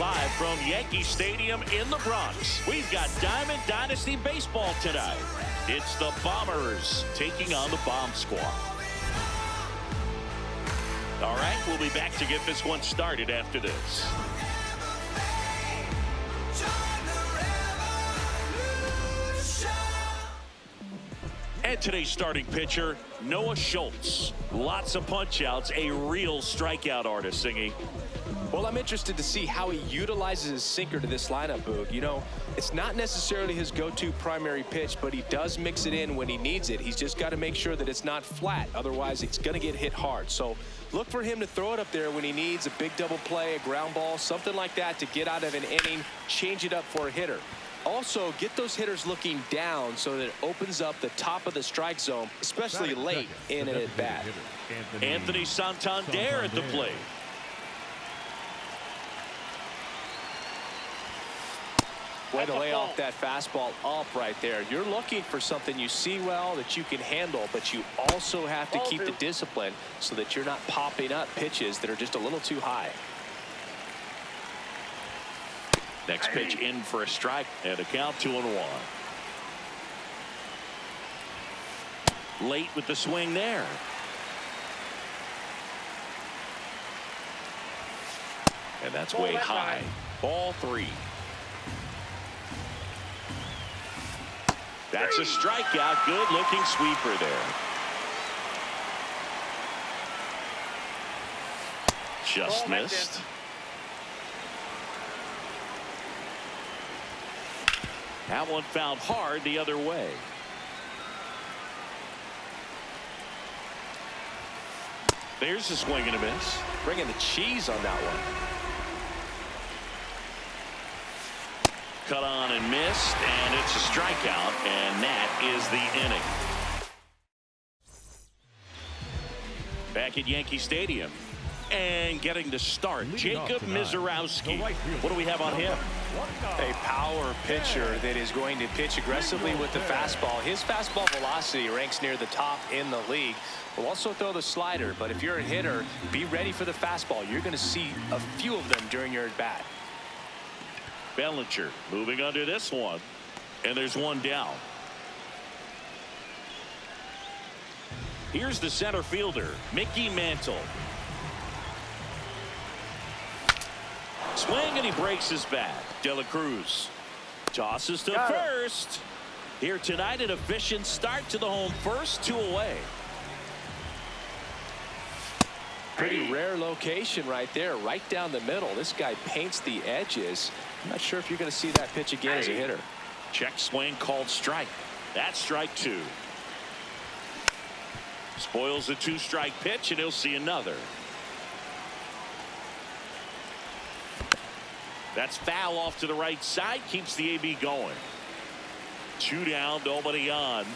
live from Yankee Stadium in the Bronx. We've got Diamond Dynasty Baseball tonight. It's the Bombers taking on the Bomb Squad. All right, we'll be back to get this one started after this. And today's starting pitcher, Noah Schultz. Lots of punch-outs, a real strikeout artist, Singy. Well, I'm interested to see how he utilizes his sinker to this lineup, Boog. You know, it's not necessarily his go-to primary pitch, but he does mix it in when he needs it. He's just got to make sure that it's not flat. Otherwise, it's going to get hit hard. So look for him to throw it up there when he needs a big double play, a ground ball, something like that to get out of an inning, change it up for a hitter. Also, get those hitters looking down so that it opens up the top of the strike zone, especially late in an at-bat. Anthony Santander at the plate. Way to lay off that fastball up right there. You're looking for something you see well that you can handle, but you also have to keep the discipline so that you're not popping up pitches that are just a little too high. Next pitch in for a strike and a count 2-1. Late with the swing there. And that's way high. Ball 3. That's a strikeout. Good looking sweeper there. Just missed. That one found hard the other way. There's a swing and a miss. Bringing the cheese on that one. Cut on and missed, and it's a strikeout, and that is the inning. Back at Yankee Stadium. And getting to start, Jacob Mizorowski. What do we have on him? A power pitcher that is going to pitch aggressively with the fastball. His fastball velocity ranks near the top in the league. Will also throw the slider, but if you're a hitter, be ready for the fastball. You're going to see a few of them during your at-bat. Bellinger moving under this one, and there's one down. Here's the center fielder, Mickey Mantle. Swing, and he breaks his bat. De La Cruz tosses to first. Here tonight, an efficient start to the home first, 2 away. Pretty rare location right there, right down the middle. This guy paints the edges. I'm not sure if you're going to see that pitch again as a hitter. Check swing called strike. That's strike 2. Spoils the 2-strike pitch, and he'll see another. That's foul off to the right side. Keeps the AB going. 2 down, nobody on.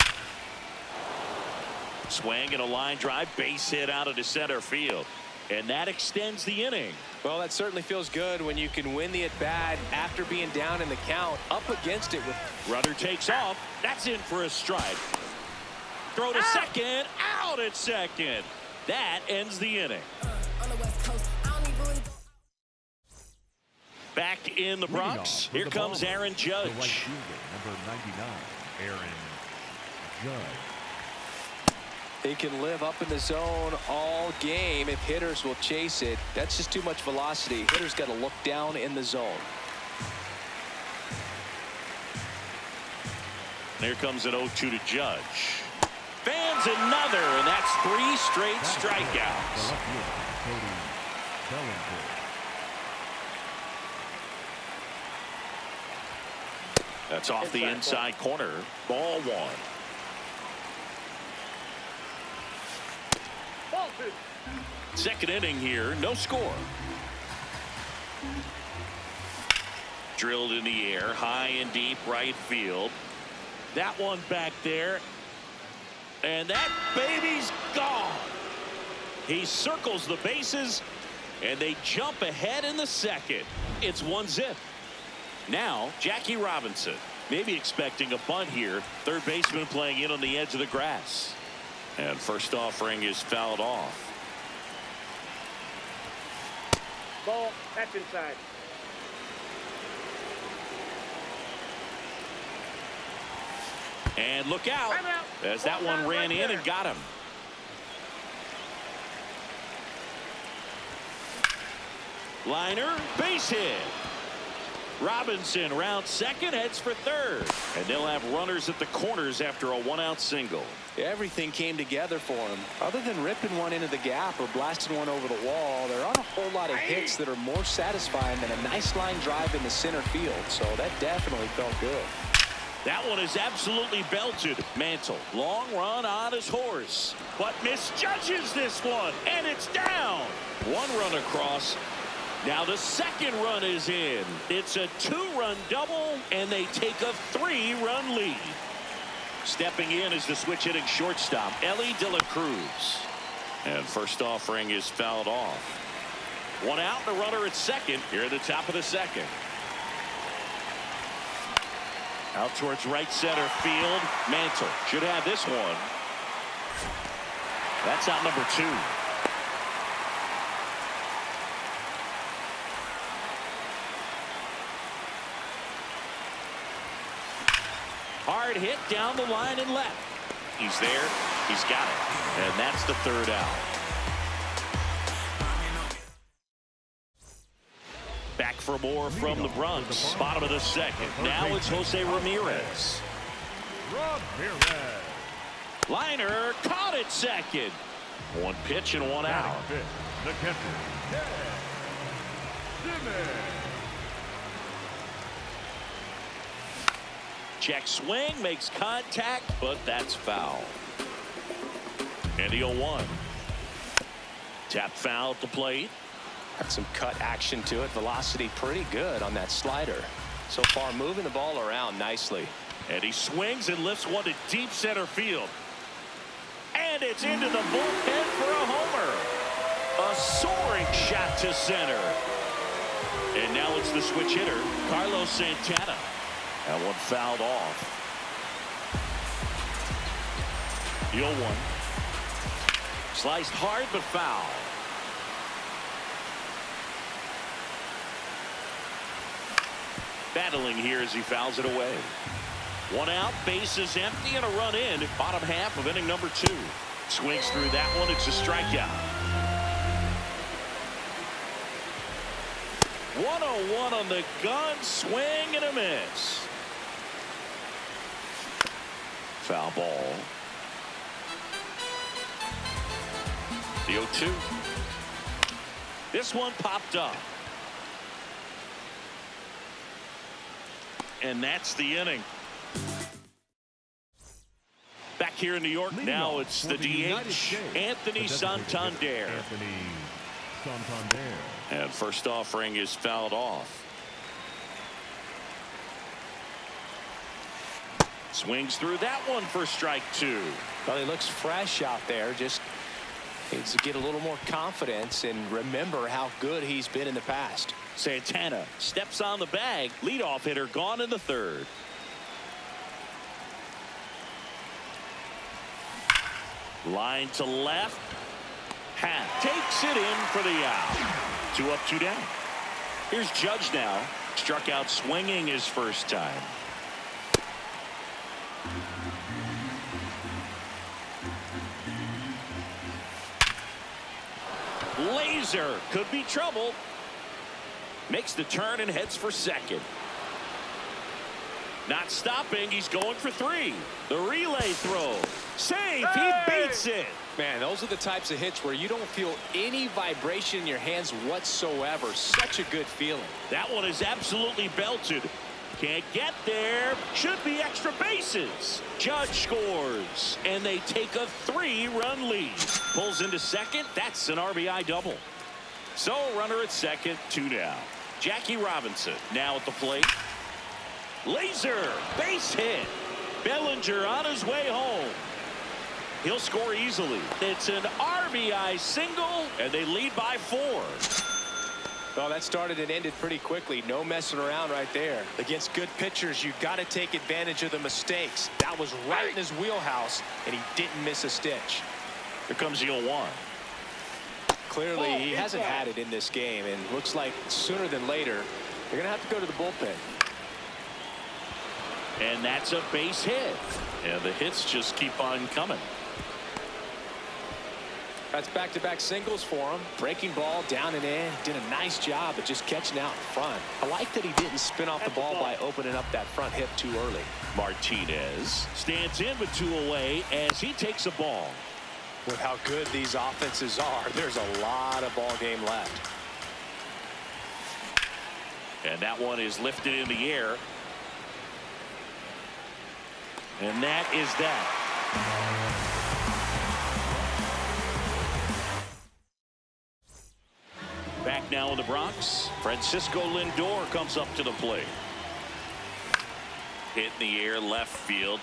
Swing and a line drive. Base hit out of the center field. And that extends the inning. Well, that certainly feels good when you can win the at-bat after being down in the count. Up against it with... Runner takes off. That's in for a strike. Throw to second. Out at second. That ends the inning. On the West Coast, I don't even really... Back in the Bronx, here comes Aaron Judge. Number 99, Aaron Judge. He can live up in the zone all game if hitters will chase it. That's just too much velocity. Hitters got to look down in the zone. Here comes an 0-2 to Judge. Fans another, and that's 3 straight strikeouts. That's off the inside corner. Ball 1. Second inning here, no score. Drilled in the air, high and deep right field. That one back there. And that baby's gone. He circles the bases, and they jump ahead in the second. It's 1-0. Now, Jackie Robinson, maybe expecting a bunt here. Third baseman playing in on the edge of the grass. And first offering is fouled off. Ball, that's inside. And look out as that one ran in and got him. Liner, base hit. Robinson rounds second, heads for third. And they'll have runners at the corners after a one-out single. Everything came together for him. Other than ripping one into the gap or blasting one over the wall, there aren't a whole lot of hits that are more satisfying than a nice line drive in the center field. So that definitely felt good. That one is absolutely belted. Mantle, long run on his horse, but misjudges this one, and it's down. One run across. Now the second run is in. It's a two-run double, and they take a three-run lead. Stepping in is the switch-hitting shortstop, Ellie De La Cruz. And first offering is fouled off. One out and a runner at second here at the top of the second. Out towards right center field. Mantle should have this one. That's out number 2. Hard hit down the line and left. He's there. He's got it. And that's the third out. Back for more from the Bronx. Bottom of the second. Now it's Jose Ramirez. Liner caught at second. One pitch and one out. The catcher, Check swing, makes contact, but that's foul. And the 0-1. Tap foul at the plate. Got some cut action to it. Velocity pretty good on that slider. So far moving the ball around nicely. And he swings and lifts one to deep center field. And it's into the bullpen for a homer. A soaring shot to center. And now it's the switch hitter, Carlos Santana. That one fouled off. The 0-1. Sliced hard but foul. Battling here as he fouls it away. One out, bases empty, and a run in. Bottom half of inning number 2. Swings through that one. It's a strikeout. 101 on the gun. Swing and a miss. Foul ball. The 0-2. This one popped up. And that's the inning. Back here in New York, now it's the DH, Anthony Santander. And first offering is fouled off. Swings through that one for strike 2. Well, he looks fresh out there. Just needs to get a little more confidence and remember how good he's been in the past. Santana steps on the bag. Leadoff hitter gone in the third. Line to left. Hat takes it in for the out. 2 up, 2 down. Here's Judge now. Struck out swinging his first time. Laser could be trouble. Makes the turn and heads for second. Not stopping. He's going for 3. The relay throw. Safe. He beats it. Man, those are the types of hits where you don't feel any vibration in your hands whatsoever. Such a good feeling. That one is absolutely belted. Can't get there. Should be extra bases. Judge scores. And they take a 3-run lead. Pulls into second. That's an RBI double. So runner at second, 2 down. Jackie Robinson now at the plate. Laser. Base hit. Bellinger on his way home. He'll score easily. It's an RBI single, and they lead by 4. Well, that started and ended pretty quickly. No messing around right there. Against good pitchers, you've got to take advantage of the mistakes. That was right in his wheelhouse, and he didn't miss a stitch. Here comes the 0-1. Clearly, he hasn't had it in this game, and looks like sooner than later, they're going to have to go to the bullpen. And that's a base hit. And the hits just keep on coming. That's back-to-back singles for him. Breaking ball down and in. Did a nice job of just catching out in front. I like that he didn't spin off the ball by opening up that front hip too early. Martinez stands in with 2 away as he takes a ball. With how good these offenses are, there's a lot of ball game left. And that one is lifted in the air. And that is that. Back now in the Bronx, Francisco Lindor comes up to the plate. Hit in the air, left field.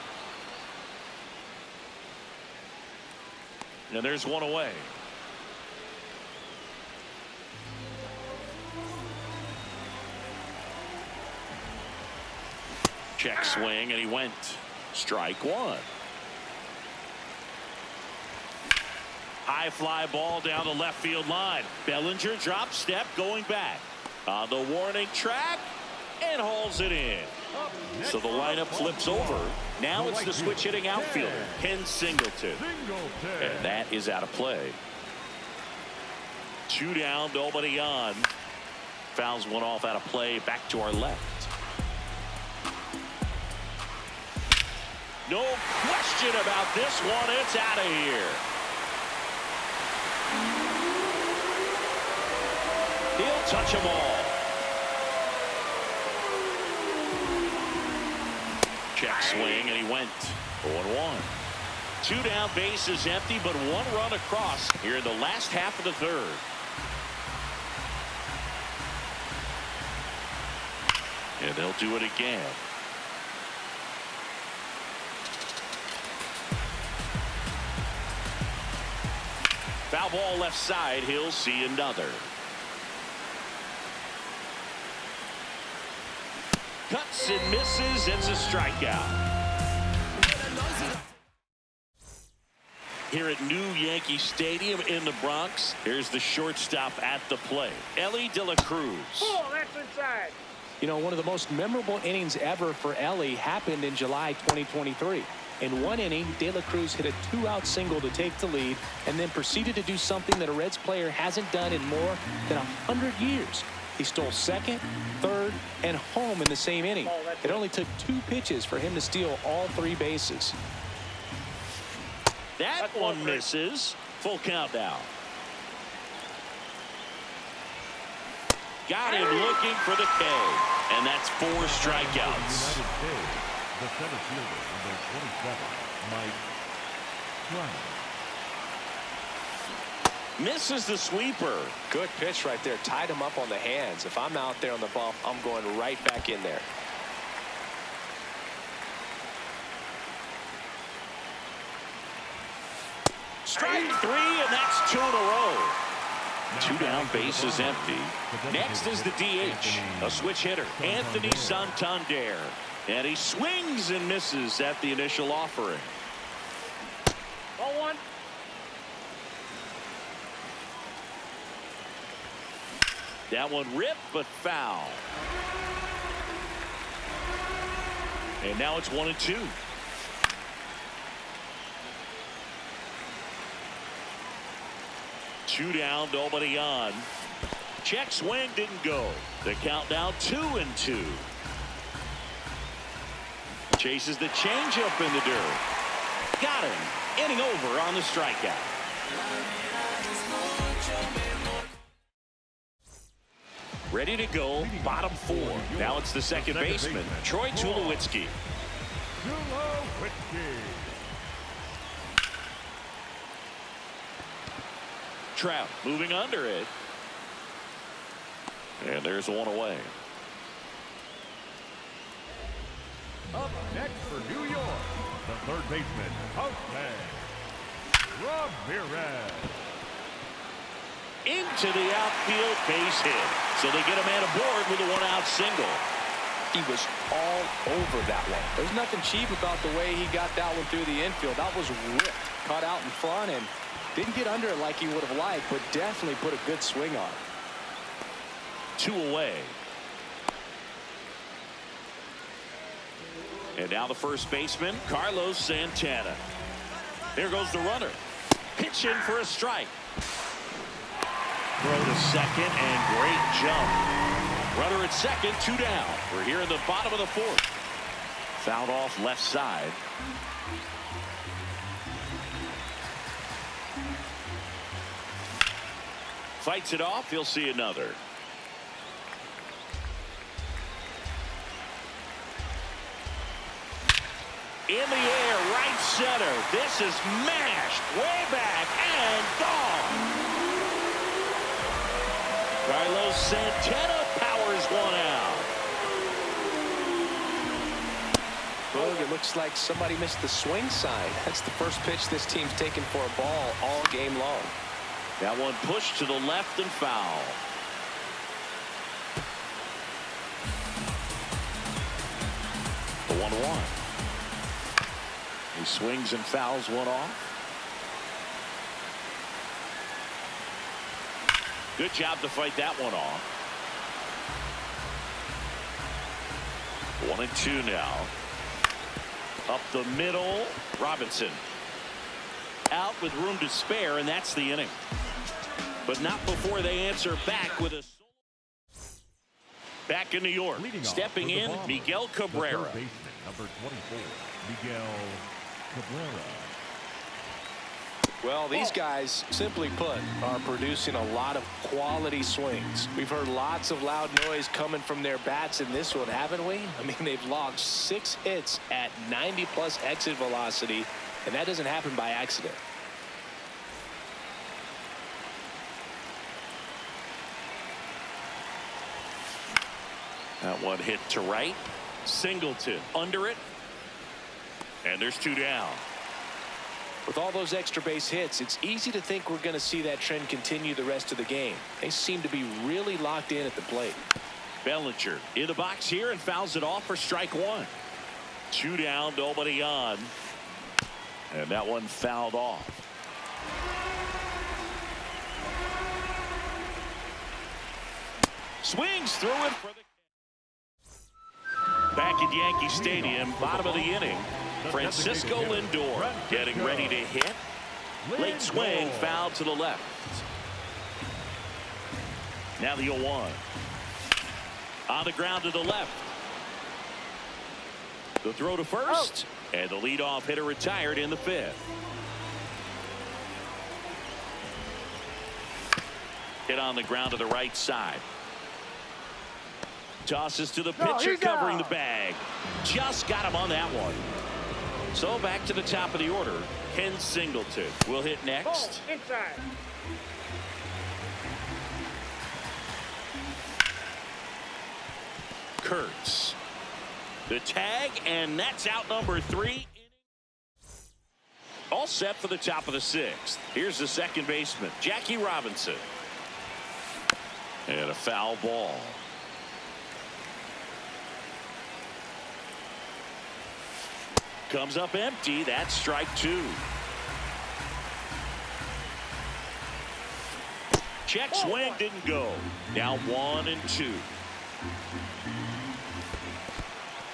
And there's 1 away. Check swing, and he went. Strike 1. High fly ball down the left field line. Bellinger drop step going back on the warning track and hauls it in. So the lineup flips over. Now it's the switch hitting outfielder, Ken Singleton. And that is out of play. 2 down, nobody on. Fouls one off out of play. Back to our left. No question about this one. It's out of here. He'll touch them all. Check swing, and he went 0-1. 2 down, base is empty, but 1 run across here in the last half of the 3rd. And they'll do it again. Foul ball left side. He'll see another. Cuts and misses. It's a strikeout. Here at New Yankee Stadium in the Bronx, here's the shortstop at the plate, Ellie De La Cruz. Oh, that's inside. You know, one of the most memorable innings ever for Ellie happened in July 2023. In 1 inning, De La Cruz hit a 2-out single to take the lead and then proceeded to do something that a Reds player hasn't done in more than 100 years. He stole second, third, and home in the same inning. It only took 2 pitches for him to steal all 3 bases. That one misses. Full count now. Got him looking for the K. And that's 4 strikeouts. The center fielder, number 27, Mike Trout. Misses the sweeper. Good pitch right there. Tied him up on the hands. If I'm out there on the bump, I'm going right back in there. Strike 3, and that's 2 in a row. 2 down, base is empty. Next is the DH, a switch hitter, Anthony Santander. And he swings and misses at the initial offering. 0-1. That one ripped, but foul. And now it's 1-2. Two down, nobody on. Check swing didn't go. The count now 2-2. Chases the changeup in the dirt. Got him. Inning over on the strikeout. Ready to go, bottom 4. Now it's the second baseman, Troy Tulowitzki. Trout moving under it. And there's 1 away. Up next for New York, the third baseman, Jose Ramirez. Into the outfield, base hit. So they get a man aboard with a 1-out single. He was all over that one. There's nothing cheap about the way he got that one through the infield. That was ripped. Caught out in front and didn't get under it like he would have liked, but definitely put a good swing on. 2 away. And now the first baseman, Carlos Santana. There goes the runner. Pitch in for a strike. Throw to second and great jump. Runner at second, 2 down. We're here in the bottom of the 4th. Fouled off left side. Fights it off. He'll see another. In the air, right center. This is mashed way back and gone. Carlos Santana powers one out. Well, it looks like somebody missed the swing sign. That's the first pitch this team's taken for a ball all game long. That one pushed to the left and foul. The 1-1. He swings and fouls one off. Good job to fight that one off. 1-2 now. Up the middle, Robinson. Out with room to spare, and that's the inning. But not before they answer back with a... Back in New York, stepping in, Miguel Cabrera. Third baseman, number 24, Miguel Cabrera. Well, these guys, simply put, are producing a lot of quality swings. We've heard lots of loud noise coming from their bats in this one, haven't we? I mean, they've logged 6 hits at 90+ exit velocity, and that doesn't happen by accident. That one hit to right. Singleton under it. And there's 2 down. With all those extra base hits, it's easy to think we're going to see that trend continue the rest of the game. They seem to be really locked in at the plate. Bellinger in the box here and fouls it off for strike 1. 2 down, nobody on. And that one fouled off. Swings through it for the... Back at Yankee Stadium, bottom of the inning. Francisco Lindor getting ready to hit. Late swing, foul to the left. Now the 0-1. On the ground to the left. The throw to first. And the leadoff hitter retired in the 5th. Hit on the ground to the right side. Tosses to the pitcher covering the bag. Just got him on that one. So back to the top of the order. Ken Singleton will hit next. Inside. Kurtz. The tag, and that's out number 3. All set for the top of the 6th. Here's the second baseman, Jackie Robinson. And a foul ball. Comes up empty. That's strike 2. Check swing didn't go. Now 1-2.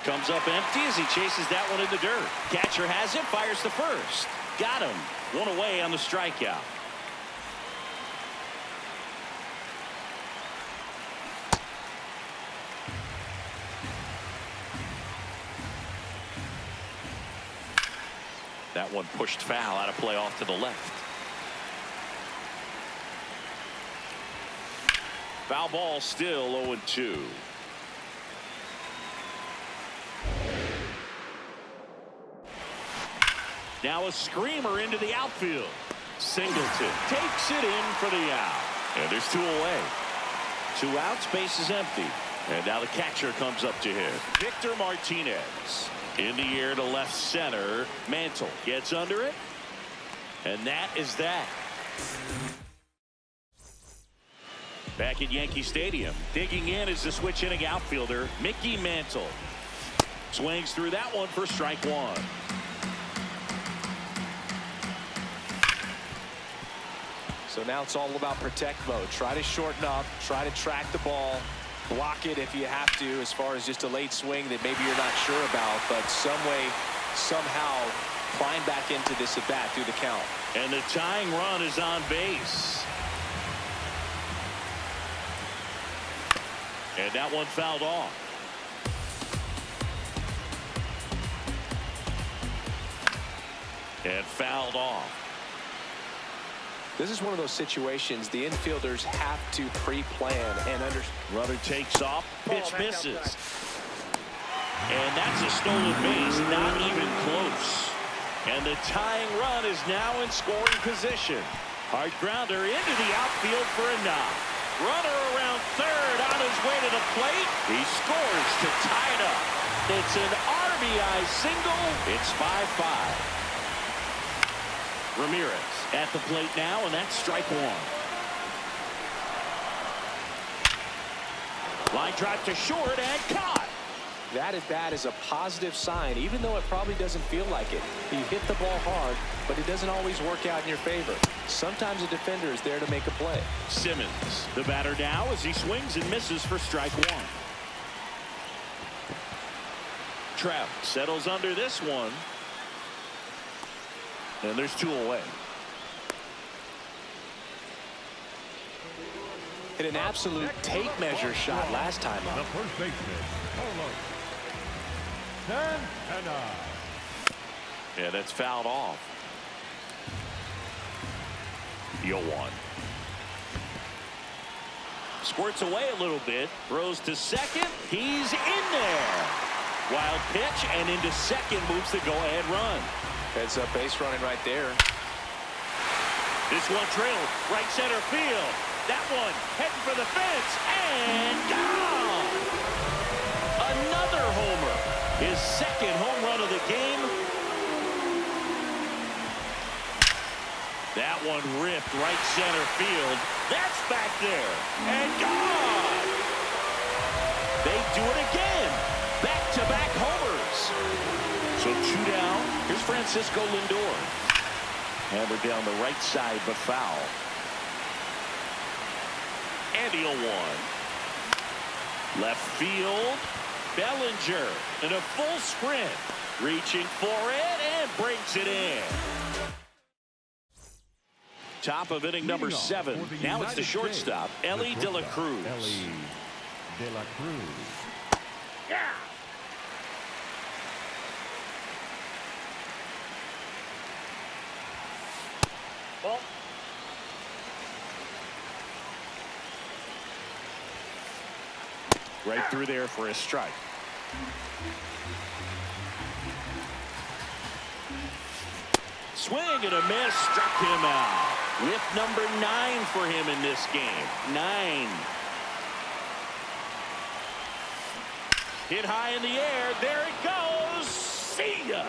Comes up empty as he chases that one in the dirt. Catcher has it, fires to first. Got him. 1 away on the strikeout. That one pushed foul out of play off to the left. Foul ball still 0-2. Now a screamer into the outfield. Singleton takes it in for the out. And there's 2 away. 2 outs, base is empty. And now the catcher comes up to hit. Victor Martinez. In the air to left center. Mantle gets under it. And that is that. Back at Yankee Stadium. Digging in is the switch inning outfielder, Mickey Mantle. Swings through that one for strike 1. So now it's all about protect mode. Try to shorten up, try to track the ball, Block it if you have to, as far as just a late swing that maybe you're not sure about, but some way, somehow climb back into this at bat through the count. And the tying run is on base. And that one fouled off. And fouled off. This is one of those situations the infielders have to pre-plan and understand. Runner takes off. Pitch misses. And that's a stolen base. Not even close. And the tying run is now in scoring position. Hard grounder into the outfield for a knock. Runner around third on his way to the plate. He scores to tie it up. It's an RBI single. It's 5-5. Ramirez at the plate now, and that's strike one. Line drive to short and caught. That at bat is a positive sign, even though it probably doesn't feel like it. You hit the ball hard, but it doesn't always work out in your favor. Sometimes a defender is there to make a play. Simmons, the batter now, as he swings and misses for strike one. Trout settles under this one. And there's two away. Hit an absolute tape measure shot last time The up. first baseman, Carlos Santana. Yeah, that's fouled off. 0-1. Squirts away a little bit. Throws to second. He's in there. Wild pitch, and into second moves the go-ahead run. Heads up base running right there. This one trailed right center field. That one heading for the fence and gone. Another homer. His second home run of the game. That one ripped right center field. That's back there and gone. They do it again. Back-to-back homers. So two down. Here's Francisco Lindor. Hammered down the right side, but foul. And he'll one. Left field. Bellinger in a full sprint. Reaching for it and breaks it in. Top of inning number 7. Now it's the shortstop, Ellie De La Cruz. Ellie De La Cruz. Yeah. Well, right through there for a strike. Swing and a miss, struck him out. Whip number 9 for him in this game. 9. Hit high in the air. There it goes. See ya.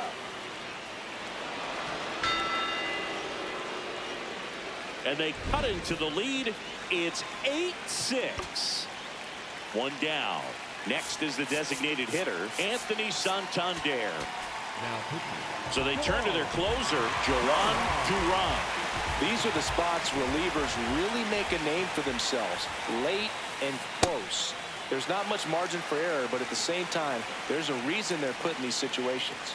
And they cut into the lead. It's 8-6. One down. Next is the designated hitter, Anthony Santander. So they turn to their closer, Joran Duran. These are the spots relievers really make a name for themselves. Late and close. There's not much margin for error, but at the same time, there's a reason they're put in these situations.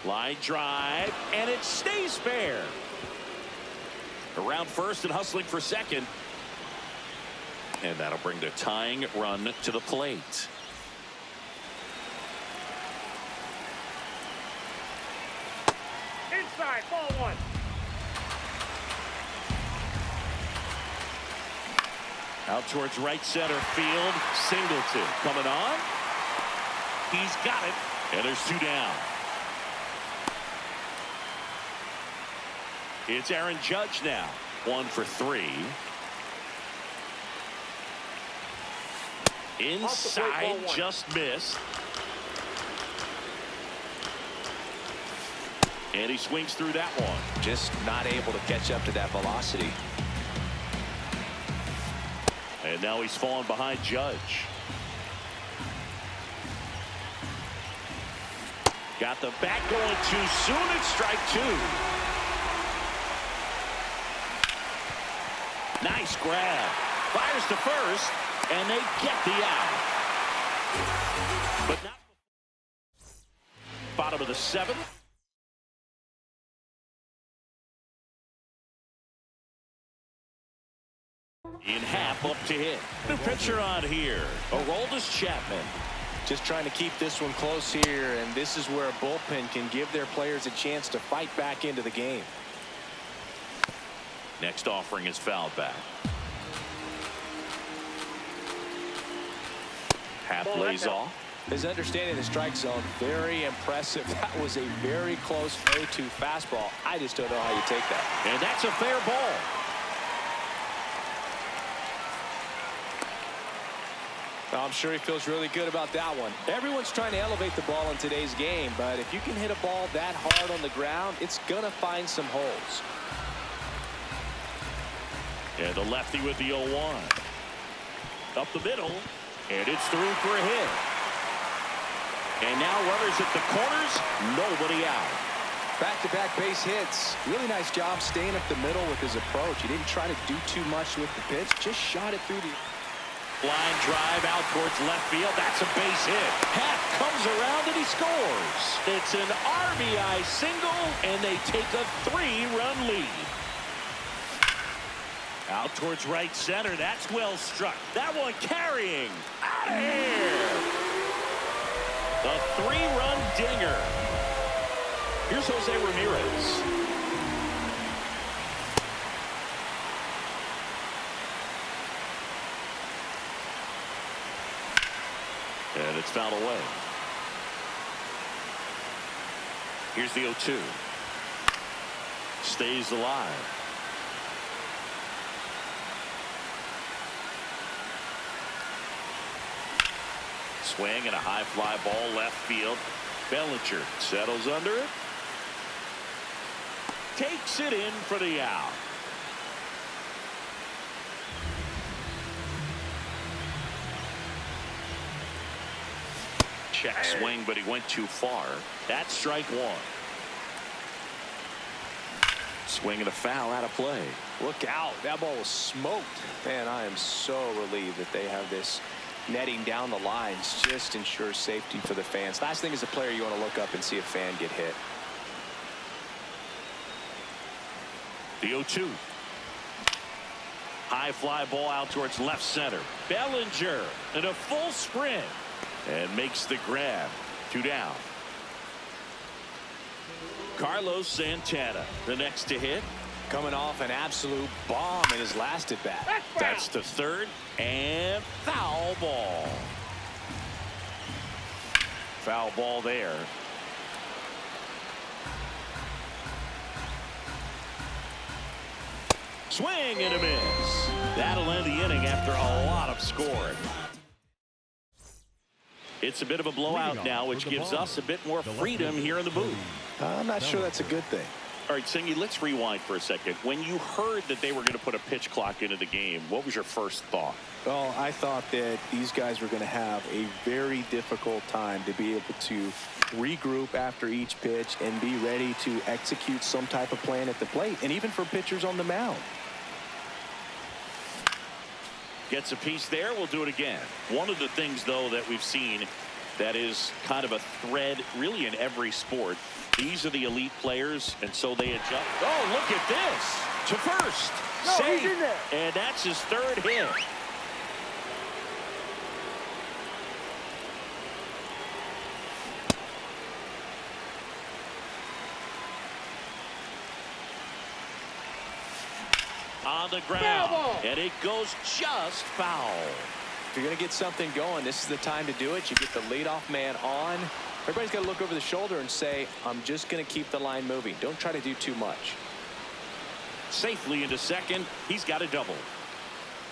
Line drive, and it stays fair. Around first and hustling for second. And that'll bring the tying run to the plate. Inside, ball one. Out towards right center field. Singleton coming on. He's got it. And there's two down. It's Aaron Judge now. 1 for 3. Inside, just missed. And he swings through that one. Just not able to catch up to that velocity. And now he's fallen behind Judge. Got the bat going too soon. It's strike two. Nice grab. Fires to first, and they get the out. But not bottom of the seventh. In half up to hit. New pitcher on here. Aroldis Chapman. Just trying to keep this one close here, and this is where a bullpen can give their players a chance to fight back into the game. Next offering is fouled back. Half lays off. His understanding of the strike zone, very impressive. That was a very close 0-2 fastball. I just don't know how you take that. And that's a fair ball. Well, I'm sure he feels really good about that one. Everyone's trying to elevate the ball in today's game, but if you can hit a ball that hard on the ground, it's going to find some holes. And the lefty with the 0-1. Up the middle, and it's through for a hit. And now runners at the corners, nobody out. Back-to-back base hits. Really nice job staying up the middle with his approach. He didn't try to do too much with the pitch, just shot it through the... Line drive out towards left field. That's a base hit. Happ comes around and he scores. It's an RBI single, and they take a 3-run lead. Out towards right center. That's well struck. That one carrying. Out of here. The 3-run dinger. Here's Jose Ramirez. And it's fouled away. Here's the 0-2. Stays alive. Swing and a high fly ball left field. Bellinger settles under it. Takes it in for the out. Check swing, but he went too far. That's strike one. Swing and a foul out of play. Look out. That ball was smoked. Man, I am so relieved that they have this netting down the lines. Just ensures safety for the fans. Last thing as a player, you want to look up and see a fan get hit. The 0-2. High fly ball out towards left center. Bellinger in a full sprint. And makes the grab. 2 down. Carlos Santana, the next to hit. Coming off an absolute bomb in his last at bat. That's the third, and foul ball. Foul ball there. Swing and a miss. That'll end the inning after a lot of scoring. It's a bit of a blowout now, which gives us a bit more freedom here in the booth. I'm not sure that's a good thing. All right, Singy, let's rewind for a second. When you heard that they were going to put a pitch clock into the game, what was your first thought? Well, I thought that these guys were going to have a very difficult time to be able to regroup after each pitch and be ready to execute some type of plan at the plate, and even for pitchers on the mound. Gets a piece there. We'll do it again. One of the things, though, that we've seen that is kind of a thread really in every sport. These are the elite players, and so they adjust. Oh, look at this. To first. No, Safe. he's in there. And that's his third hit. On the ground, and it goes just foul. If you're going to get something going, this is the time to do it. You get the leadoff man on. Everybody's got to look over the shoulder and say, I'm just going to keep the line moving. Don't try to do too much. Safely into second. He's got a double.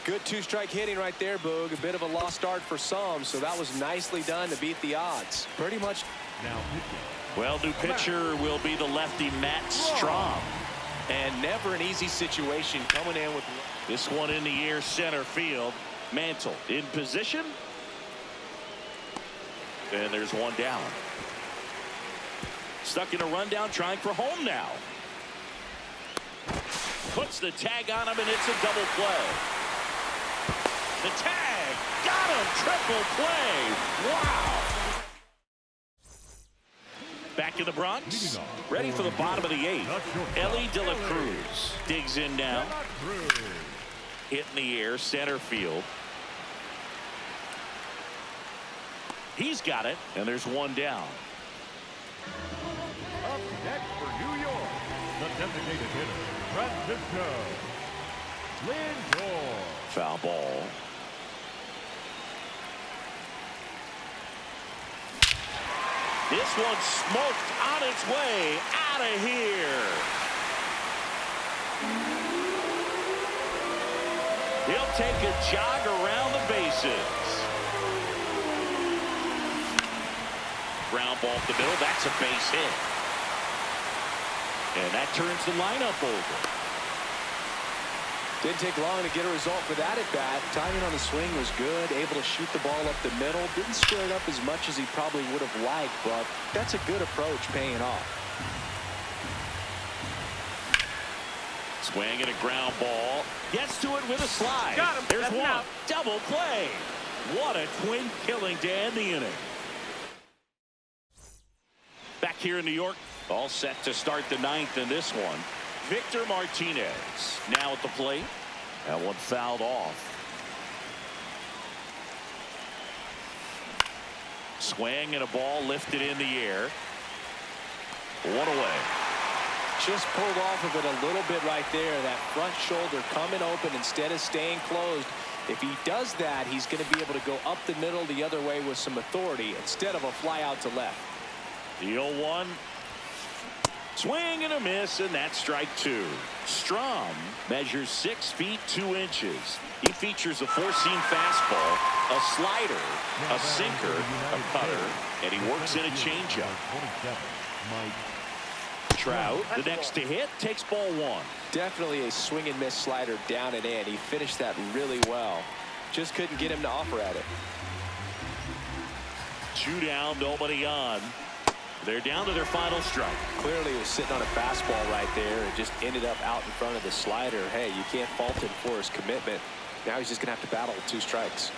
Good two-strike hitting right there, Boog. A bit of a lost start for some, so that was nicely done to beat the odds. Pretty much. Now Well, new pitcher will be the lefty Matt Strom. And never an easy situation coming in with This one in the air, center field. Mantle in position. And there's one down. Stuck in a rundown, trying for home now. Puts the tag on him, and it's a double play. The tag got him. Triple play. Wow. Back in the Bronx, ready for the bottom of the 8th. Ellie De La Cruz digs in now. Hit in the air, center field. He's got it, and there's one down. Up next for New York, the designated hitter, Francisco Lindor. Foul ball. This one smoked on its way out of here. He'll take a jog around the bases. Ground ball up the middle. That's a base hit. And that turns the lineup over. Didn't take long to get a result for that at bat. Timing on the swing was good. Able to shoot the ball up the middle. Didn't square it up as much as he probably would have liked, but that's a good approach, paying off. Swing and a ground ball. Gets to it with a slide. Got him. There's That's one. out. Double play. What a twin killing to end the inning. Back here in New York, all set to start the 9th in this one. Victor Martinez now at the plate. That one fouled off. Swing and a ball lifted in the air. One away. Just pulled off of it a little bit right there. That front shoulder coming open instead of staying closed. If he does that, he's going to be able to go up the middle the other way with some authority instead of a fly out to left. The 0-1. Swing and a miss, and that's strike 2. Strom measures 6 feet 2 inches. He features a 4-seam fastball, a slider, a sinker, a cutter, and he works in a changeup. Trout, the next to hit, takes ball 1. Definitely a swing and miss slider down and in. He finished that really well. Just couldn't get him to offer at it. 2 down, nobody on. They're down to their final strike. Clearly, he was sitting on a fastball right there and just ended up out in front of the slider. Hey, you can't fault him for his commitment. Now he's just going to have to battle with 2 strikes.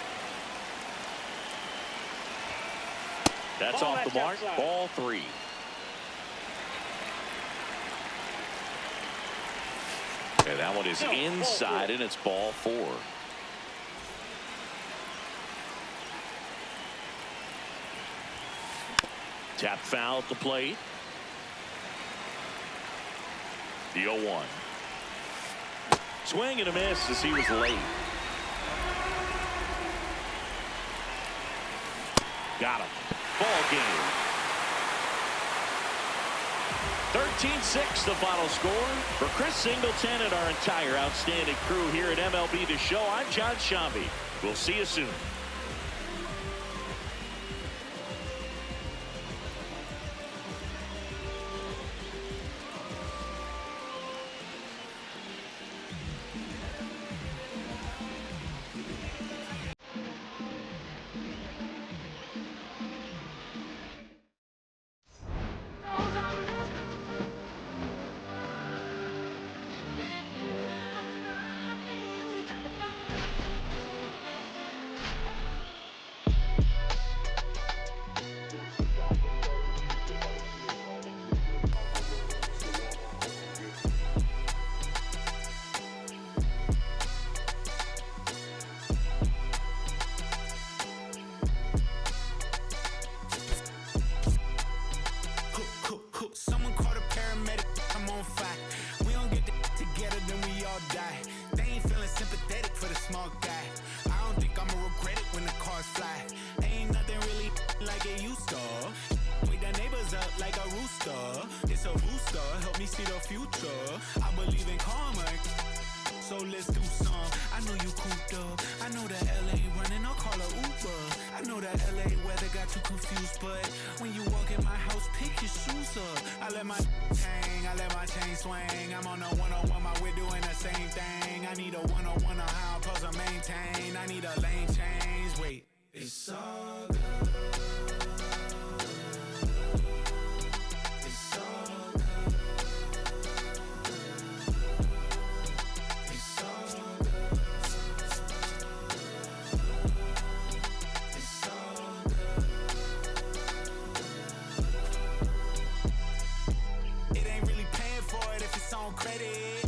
That's off the mark. Ball 3. And that one is inside, and it's ball 4. Tap foul at the plate. The 0-1. Swing and a miss as he was late. Got him. Ball game. 13-6 the final score. For Chris Singleton and our entire outstanding crew here at MLB The Show, I'm John Shambi. We'll see you soon. Someone call the paramedic, I'm on fire. We don't get together, then we all die. They ain't feeling sympathetic for the small guy. I don't think I'ma regret it when the cars fly. Ain't nothing really like it used to. Wake the neighbors up like a rooster. It's a booster, help me see the future. I believe in karma, so let's do some. I know you cooped up. I know that LA running, I'll call a Uber. I know that LA weather got you confused, but when you walk in my house, pick your shoes up. I let my hang, I let my chain swing. I'm on a 101, my we're doing the same thing. I need a 101 on how I'm supposed to maintain. I need a lane change. Wait, it's all good.